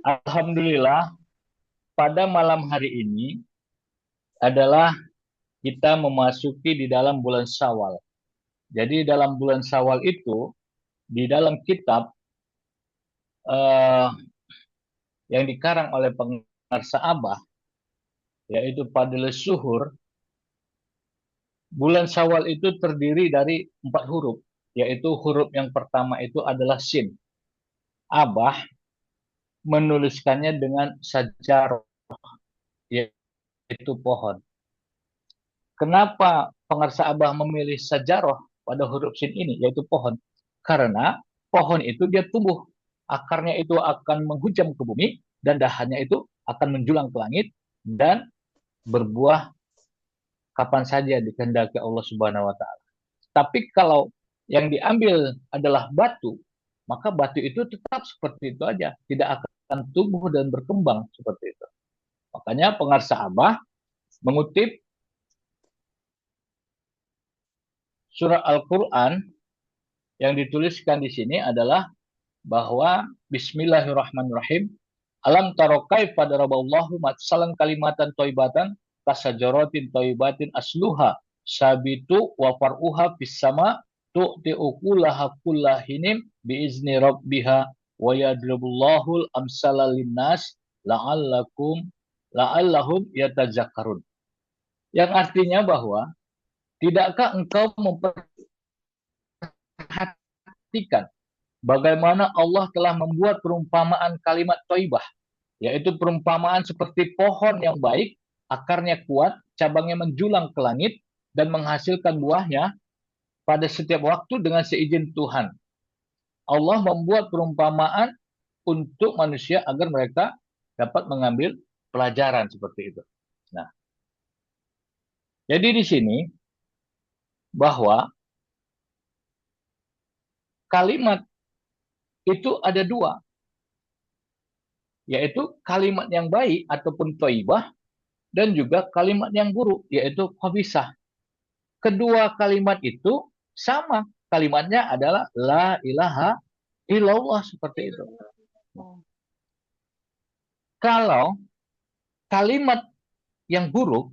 Alhamdulillah, pada malam hari ini adalah kita memasuki di dalam bulan Syawal. Jadi dalam bulan Syawal itu, di dalam kitab eh, yang dikarang oleh pengarsa Abah, yaitu Fadilus Suhur, bulan Syawal itu terdiri dari 4 huruf, yaitu huruf yang pertama itu adalah Sin. Abah menuliskannya dengan sajar, yaitu pohon. Kenapa pengarsa Abah memilih sajaroh pada huruf sin ini, yaitu pohon? Karena pohon itu dia tumbuh, akarnya itu akan menghujam ke bumi, dan dahannya itu akan menjulang ke langit, dan berbuah kapan saja dikehendaki Allah Subhanahu wa Ta'ala. Tapi kalau yang diambil adalah batu, maka batu itu tetap seperti itu aja, tidak akan tumbuh dan berkembang seperti itu. Makanya pengarsa Abah mengutip surah Al-Quran yang dituliskan di sini adalah bahwa Bismillahirrahmanirrahim. Alam taro kaifa daraballahu matsalan kalimatan thayyibatan kasajaratin thayyibatin asluha sabitu wa far'uha fis sama tu'ti ukulaha kullahinim biizni rabbiha wa yadribullahul amsala linnas la'allahum yatazakkarun. Yang artinya bahwa tidakkah engkau memperhatikan bagaimana Allah telah membuat perumpamaan kalimat thayyibah, yaitu perumpamaan seperti pohon yang baik, akarnya kuat, cabangnya menjulang ke langit, dan menghasilkan buahnya pada setiap waktu dengan seizin Tuhan. Allah membuat perumpamaan untuk manusia agar mereka dapat mengambil pelajaran seperti itu. Nah, jadi di sini bahwa kalimat itu ada dua, yaitu kalimat yang baik ataupun thayyibah, dan juga kalimat yang buruk, yaitu khabisah. Kedua kalimat itu sama. Kalimatnya adalah la ilaha illallah seperti itu. Kalau kalimat yang buruk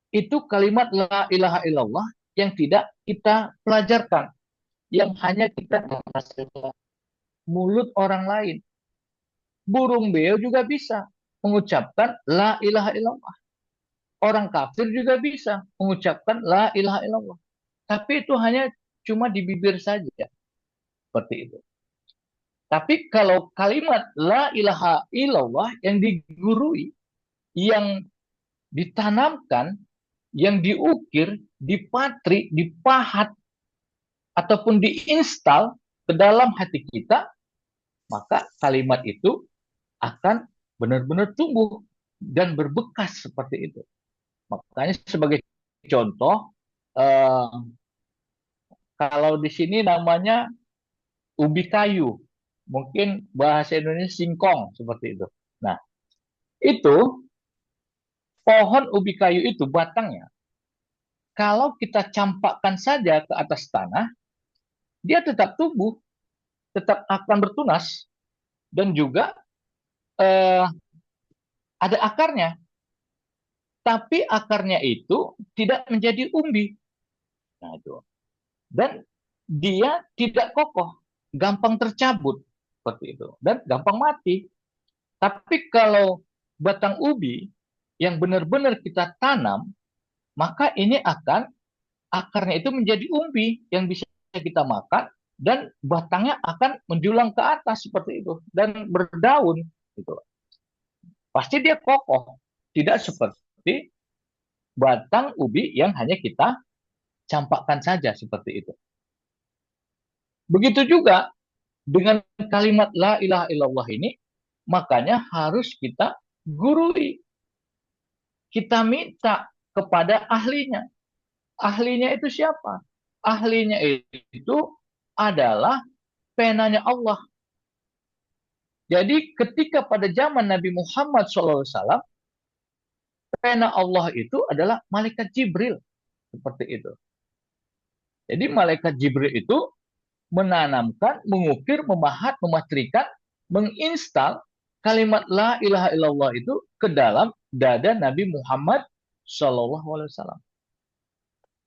itu kalimat la ilaha illallah yang tidak kita pelajarkan, yang hanya kita menghasilkan mulut orang lain. Burung beo juga bisa mengucapkan la ilaha illallah. Orang kafir juga bisa mengucapkan la ilaha illallah. Tapi itu hanya cuma di bibir saja. Seperti itu. Tapi kalau kalimat la ilaha illallah yang digurui, yang ditanamkan, yang diukir, dipatri, dipahat, ataupun diinstal ke dalam hati kita, maka kalimat itu akan benar-benar tumbuh dan berbekas seperti itu. Makanya sebagai contoh, eh, kalau di sini namanya ubi kayu, mungkin bahasa Indonesia singkong seperti itu. Nah, itu pohon ubi kayu itu batangnya, kalau kita campakkan saja ke atas tanah, dia tetap tumbuh, tetap akan bertunas, dan juga eh, ada akarnya. Tapi akarnya itu tidak menjadi umbi. Nah, itu. Dan dia tidak kokoh, gampang tercabut seperti itu, dan gampang mati. Tapi kalau batang ubi yang benar-benar kita tanam, maka ini akan akarnya itu menjadi umbi yang bisa kita makan, dan batangnya akan menjulang ke atas seperti itu dan berdaun gitu. Pasti dia kokoh, tidak seperti batang ubi yang hanya kita campakkan saja seperti itu. Begitu juga dengan kalimat la ilaha illallah ini, makanya harus kita gurui. Kita minta kepada ahlinya. Ahlinya itu siapa? Ahlinya itu adalah penanya Allah. Jadi ketika pada zaman Nabi Muhammad SAW, pena Allah itu adalah malaikat Jibril. Seperti itu. Jadi malaikat Jibril itu menanamkan, mengukir, memahat, mematrikan, menginstal kalimat la ilaha illallah itu ke dalam dada Nabi Muhammad Shallallahu Alaihi Wasallam.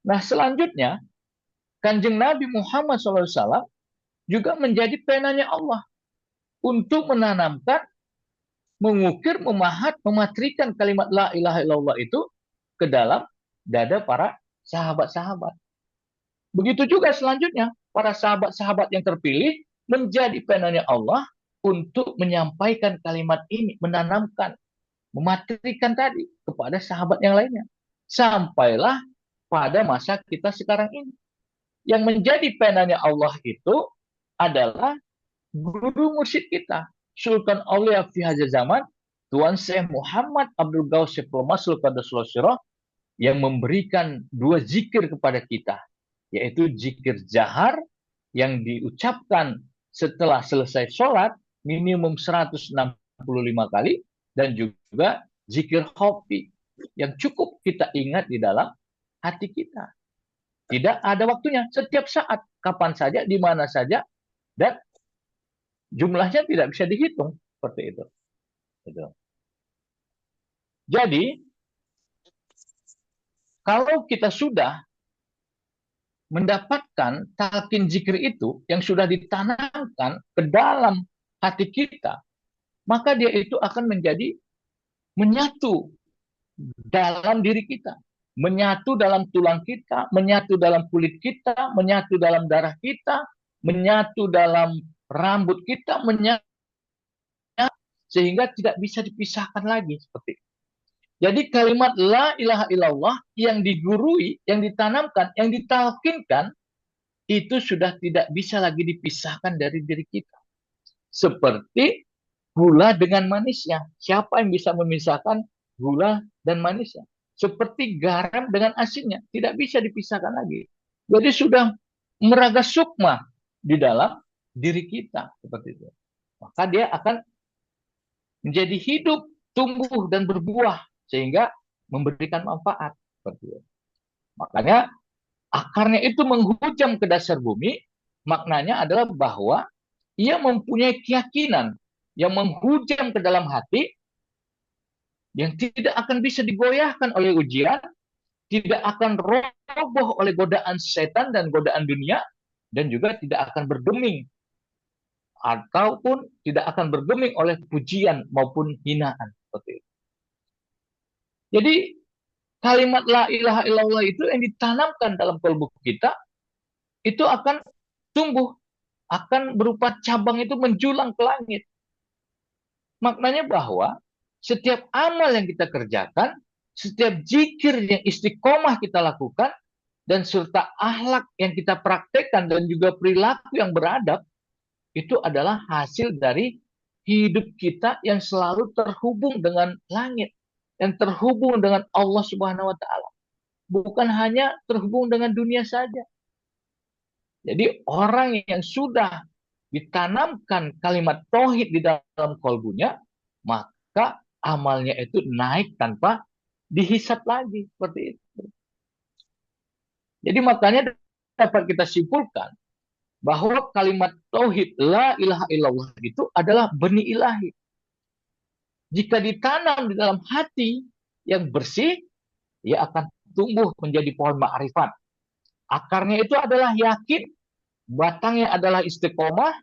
Nah, selanjutnya Kanjeng Nabi Muhammad SAW juga menjadi penanya Allah untuk menanamkan, mengukir, memahat, mematrikan kalimat la ilaha illallah itu ke dalam dada para sahabat-sahabat. Begitu juga selanjutnya, para sahabat-sahabat yang terpilih menjadi penanya Allah untuk menyampaikan kalimat ini, menanamkan, mematrikan tadi kepada sahabat yang lainnya. Sampailah pada masa kita sekarang ini. Yang menjadi penanya Allah itu adalah guru mursyid kita, Sultan Aulia fi hadzal zaman, Tuan Syekh Muhammad Abdul Ghaus Masul Qaddasullah Sirah, yang memberikan dua zikir kepada kita, yaitu zikir jahar yang diucapkan setelah selesai sholat minimum 165 kali, dan juga zikir khofi yang cukup kita ingat di dalam hati kita. Tidak ada waktunya, setiap saat, kapan saja, di mana saja, dan jumlahnya tidak bisa dihitung seperti itu. Jadi, kalau kita sudah mendapatkan talqin zikir itu yang sudah ditanamkan ke dalam hati kita, maka dia itu akan menjadi menyatu dalam diri kita, menyatu dalam tulang kita, menyatu dalam kulit kita, menyatu dalam darah kita, menyatu dalam rambut kita, menyatu sehingga tidak bisa dipisahkan lagi seperti itu. Jadi kalimat la ilaha illallah yang digurui, yang ditanamkan, yang ditalkinkan itu sudah tidak bisa lagi dipisahkan dari diri kita. Seperti gula dengan manisnya. Siapa yang bisa memisahkan gula dan manisnya? Seperti garam dengan asinnya. Tidak bisa dipisahkan lagi. Jadi sudah meraga sukma di dalam diri kita. Seperti itu. Maka dia akan menjadi hidup, tumbuh, dan berbuah. Sehingga memberikan manfaat. Seperti itu. Makanya akarnya itu menghujam ke dasar bumi. Maknanya adalah bahwa ia mempunyai keyakinan yang menghujam ke dalam hati, yang tidak akan bisa digoyahkan oleh ujian, tidak akan roboh oleh godaan setan dan godaan dunia, dan juga tidak akan bergeming ataupun tidak akan bergeming oleh pujian maupun hinaan. Seperti itu. Jadi kalimat la ilaha illallah itu yang ditanamkan dalam kalbu kita itu akan tumbuh, akan berupa cabang itu menjulang ke langit. Maknanya bahwa setiap amal yang kita kerjakan, setiap zikir yang istiqomah kita lakukan, dan serta akhlak yang kita praktekkan dan juga perilaku yang beradab, itu adalah hasil dari hidup kita yang selalu terhubung dengan langit, yang terhubung dengan Allah Subhanahu wa Ta'ala. Bukan hanya terhubung dengan dunia saja. Jadi orang yang sudah ditanamkan kalimat tauhid di dalam kalbunya, maka amalnya itu naik tanpa dihisap lagi. Seperti itu. Jadi makanya dapat kita simpulkan bahwa kalimat tauhid la ilaha illallah itu adalah benih ilahi. Jika ditanam di dalam hati yang bersih, ia akan tumbuh menjadi pohon ma'rifat. Akarnya itu adalah yakin, batangnya adalah istiqomah,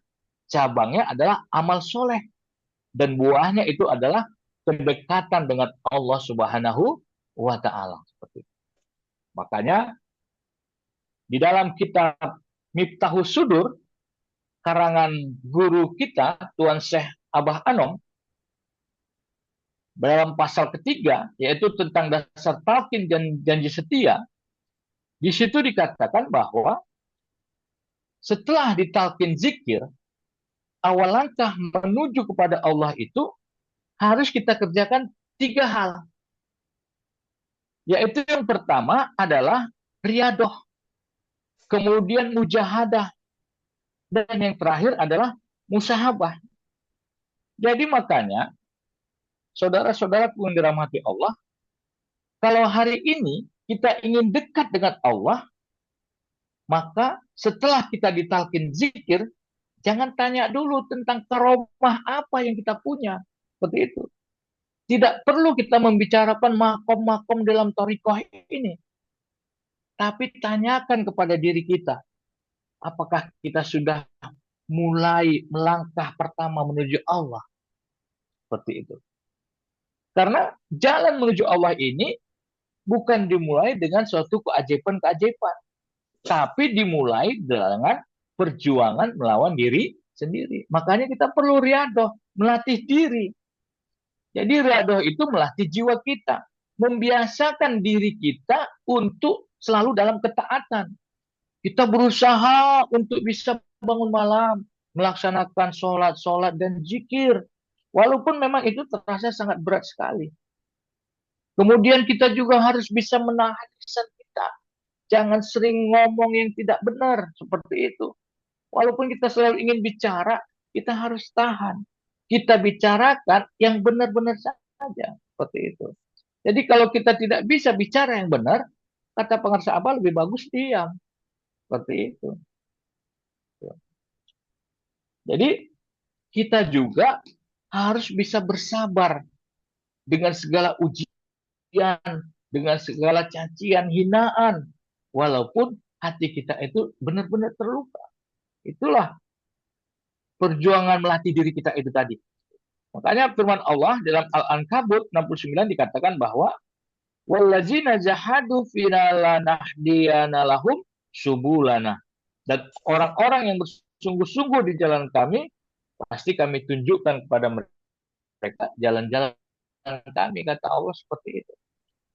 cabangnya adalah amal soleh, dan buahnya itu adalah kedekatan dengan Allah Subhanahu wa Ta'ala. Makanya di dalam kitab Miftahus Sudur, karangan guru kita Tuan Syekh Abah Anom, dalam pasal ketiga, yaitu tentang dasar talqin dan janji setia, di situ dikatakan bahwa setelah ditalqin zikir, awal langkah menuju kepada Allah itu harus kita kerjakan 3 hal. Yaitu yang pertama adalah riadoh, kemudian mujahadah, dan yang terakhir adalah musahabah. Jadi makanya, saudara-saudara yang dirahmati Allah, kalau hari ini kita ingin dekat dengan Allah, maka setelah kita ditalqin zikir, jangan tanya dulu tentang karomah apa yang kita punya. Seperti itu. Tidak perlu kita membicarakan makom-makom dalam thariqah ini. Tapi tanyakan kepada diri kita, apakah kita sudah mulai melangkah pertama menuju Allah? Seperti itu. Karena jalan menuju Allah ini bukan dimulai dengan suatu keajaiban-keajaiban, tapi dimulai dengan perjuangan melawan diri sendiri. Makanya kita perlu riadoh, melatih diri. Jadi riadoh itu melatih jiwa kita, membiasakan diri kita untuk selalu dalam ketaatan. Kita berusaha untuk bisa bangun malam, melaksanakan sholat dan zikir. Walaupun memang itu terasa sangat berat sekali. Kemudian kita juga harus bisa menahan lisan kita. Jangan sering ngomong yang tidak benar, seperti itu. Walaupun kita selalu ingin bicara, kita harus tahan. Kita bicarakan yang benar-benar saja, seperti itu. Jadi kalau kita tidak bisa bicara yang benar, kata pengarsa apa lebih bagus diam, seperti itu. Jadi kita juga harus bisa bersabar dengan segala ujian, dengan segala cacian, hinaan, walaupun hati kita itu benar-benar terluka. Itulah perjuangan melatih diri kita itu tadi. Makanya firman Allah dalam Al-Ankabut 69 dikatakan bahwa wallazina jahadu fina lanahdiyana lahum subulana. Dan orang-orang yang bersungguh-sungguh di jalan kami, pasti kami tunjukkan kepada mereka jalan-jalan kami, kata Allah seperti itu.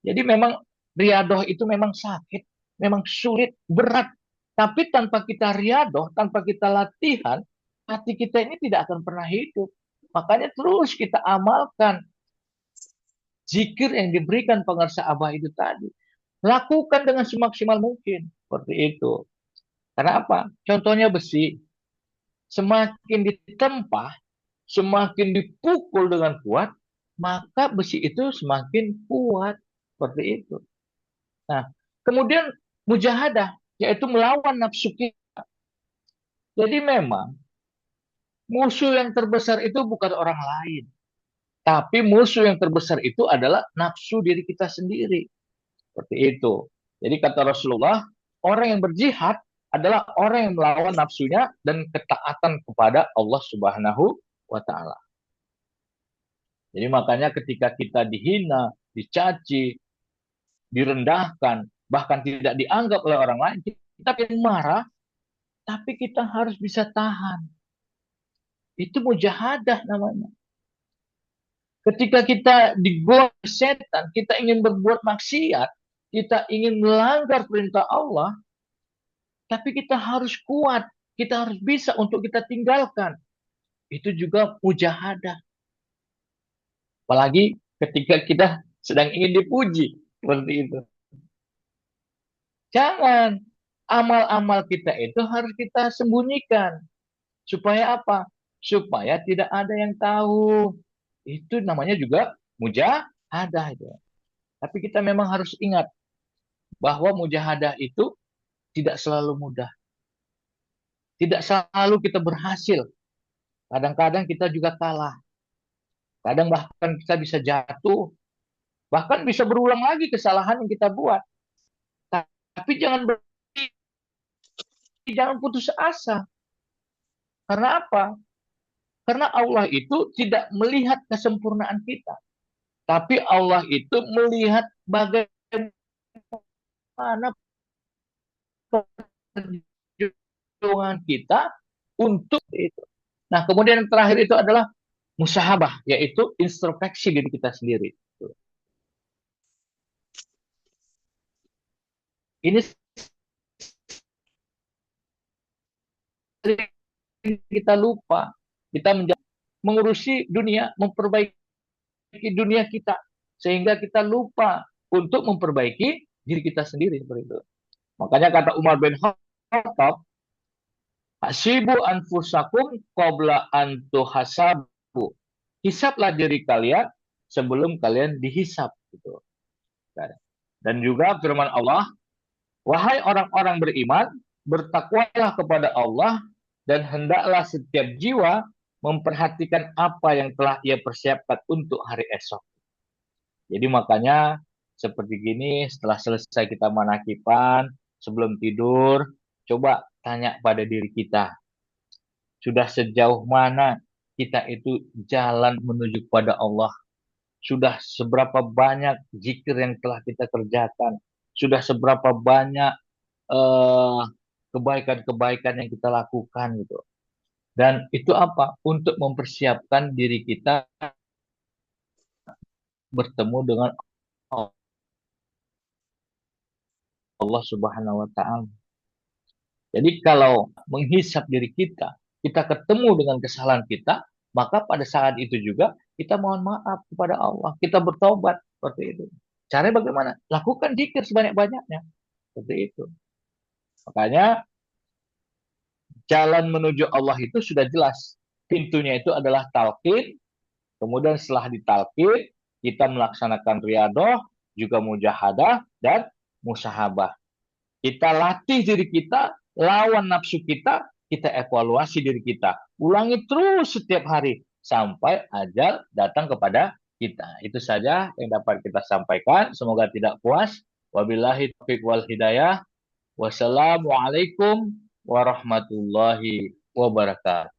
Jadi memang riadoh itu memang sakit, memang sulit, berat. Tapi tanpa kita riadoh, tanpa kita latihan, hati kita ini tidak akan pernah hidup. Makanya terus kita amalkan zikir yang diberikan pengarsa Abah itu tadi. Lakukan dengan semaksimal mungkin. Seperti itu. Karena apa? Contohnya besi. Semakin ditempah, semakin dipukul dengan kuat, maka besi itu semakin kuat. Seperti itu. Nah, kemudian mujahadah, yaitu melawan nafsu kita. Jadi memang musuh yang terbesar itu bukan orang lain. Tapi musuh yang terbesar itu adalah nafsu diri kita sendiri. Seperti itu. Jadi kata Rasulullah, orang yang berjihad adalah orang yang melawan nafsunya dan ketaatan kepada Allah Subhanahu wa taala. Jadi makanya ketika kita dihina, dicaci, direndahkan, bahkan tidak dianggap oleh orang lain, kita pengen marah, tapi kita harus bisa tahan. Itu mujahadah namanya. Ketika kita digoda setan, kita ingin berbuat maksiat, kita ingin melanggar perintah Allah, tapi kita harus kuat, kita harus bisa untuk kita tinggalkan. Itu juga mujahadah. Apalagi ketika kita sedang ingin dipuji, seperti itu. Jangan, amal-amal kita itu harus kita sembunyikan. Supaya apa? Supaya tidak ada yang tahu. Itu namanya juga mujahadah itu. Tapi kita memang harus ingat bahwa mujahadah itu tidak selalu mudah. Tidak selalu kita berhasil. Kadang-kadang kita juga kalah. Kadang bahkan kita bisa jatuh. Bahkan bisa berulang lagi kesalahan yang kita buat. Tapi jangan putus asa. Karena apa? Karena Allah itu tidak melihat kesempurnaan kita. Tapi Allah itu melihat bagaimana perjuangan kita untuk itu. Nah, kemudian yang terakhir itu adalah musahabah, yaitu introspeksi diri kita sendiri. Ini kita lupa. Kita mengurusi dunia, memperbaiki dunia kita. Sehingga kita lupa untuk memperbaiki diri kita sendiri. Seperti itu. Makanya kata Umar bin Khattab, hasibu anfusakum qabla an tuhasabu. Hisablah diri kalian sebelum kalian dihisab. Gitu. Dan juga firman Allah, wahai orang-orang beriman, bertakwalah kepada Allah dan hendaklah setiap jiwa memperhatikan apa yang telah ia persiapkan untuk hari esok. Jadi makanya seperti gini, setelah selesai kita manakiban, sebelum tidur, coba tanya pada diri kita, sudah sejauh mana kita itu jalan menuju kepada Allah? Sudah seberapa banyak zikir yang telah kita kerjakan? Sudah seberapa banyak eh, kebaikan-kebaikan yang kita lakukan gitu. Dan itu apa? Untuk mempersiapkan diri kita bertemu dengan Allah Subhanahu wa taala. Jadi kalau menghisap diri kita, kita ketemu dengan kesalahan kita, maka pada saat itu juga kita mohon maaf kepada Allah, kita bertobat seperti itu. Caranya bagaimana? Lakukan zikir sebanyak-banyaknya. Seperti itu. Makanya jalan menuju Allah itu sudah jelas. Pintunya itu adalah talqin. Kemudian setelah ditalqin, kita melaksanakan riadoh, juga mujahadah, dan musahabah. Kita latih diri kita, lawan nafsu kita evaluasi diri kita. Ulangi terus setiap hari, sampai ajal datang kepada kita. Itu saja yang dapat kita sampaikan. Semoga tidak puas. Wabillahi taufiq wal hidayah. Wassalamualaikum warahmatullahi wabarakatuh.